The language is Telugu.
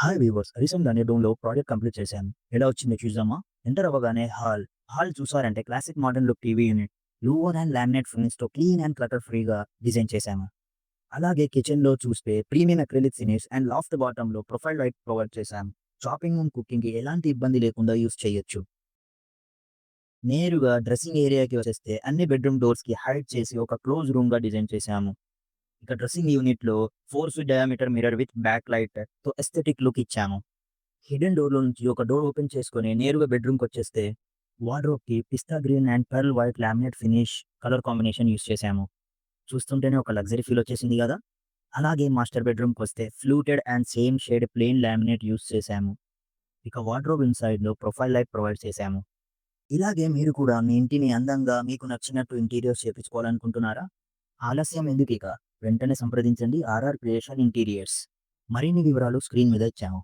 హాయ్ వీవర్స్, రీసెంట్‌గానే డోమ్‌లో ప్రాజెక్ట్ కంప్లీట్ చేశాను. ఎలా వచ్చిందో చూద్దామా? ఎంటర్ అవ్వగానే హాల్ చూసారంటే classic modern look TV unit. Louver and laminate ఫినిష్‌తో క్లీన్ అండ్ క్లటర్ ఫ్రీగా డిజైన్ చేశాము. అలాగే కిచెన్‌లో చూస్తే premium acrylic finish and loft బాటమ్‌లో ప్రొఫైల్ లైట్ ప్రొవైడ్ చేశాం. చాపింగ్ అండ్ కుకింగ్‌కి ఎలాంటి ఇబ్బంది లేకుండా యూజ్ చేయొచ్చు. నేరుగా డ్రెస్సింగ్ ఏరియాకి వచ్చేస్తే అన్ని బెడ్‌రూమ్ డోర్స్‌కి హైడ్ చేసి ఒక క్లోజ్ రూమ్‌గా డిజైన్ చేశాము. ఇక డ్రెస్సింగ్ యూనిట్‌లో 4 feet diameter mirror with back లైట్‌తో ఎస్థెటిక్ లుక్ ఇచ్చాము. హిడెన్ డోర్‌లో నుంచి ఒక డోర్ ఓపెన్ చేసుకొని నేరుగా బెడ్‌రూమ్‌కొచ్చేస్తే, వార్డ్‌రోబ్‌కి pista green and pearl white laminate finish colour combination use చేశాము. చూస్తుంటేనే ఒక లగ్జరీ ఫీల్ వచ్చేసింది గదా! అలాగే మాస్టర్ బెడ్‌రూమ్‌కొస్తే fluted and same shade plain laminate use చేశాము. ఇక వార్డ్‌రోబ్ ఇన్‌సైడ్‌లో ప్రొఫైల్ లైట్ ప్రొవైడ్ చేశాము. ఇలాగే మీరు కూడా మీ ఇంటిని అందంగా మీకు నచ్చినట్టు ఇంటీరియర్స్ చేపించుకోవాలనుకుంటున్నారా? ఆలస్యం ఎందుకిక? వెంటనే సంప్రదించండి ఆర్ఆర్ క్రియేషన్ ఇంటీరియర్స్. మరిన్ని వివరాలు స్క్రీన్ మీద ఇచ్చాము.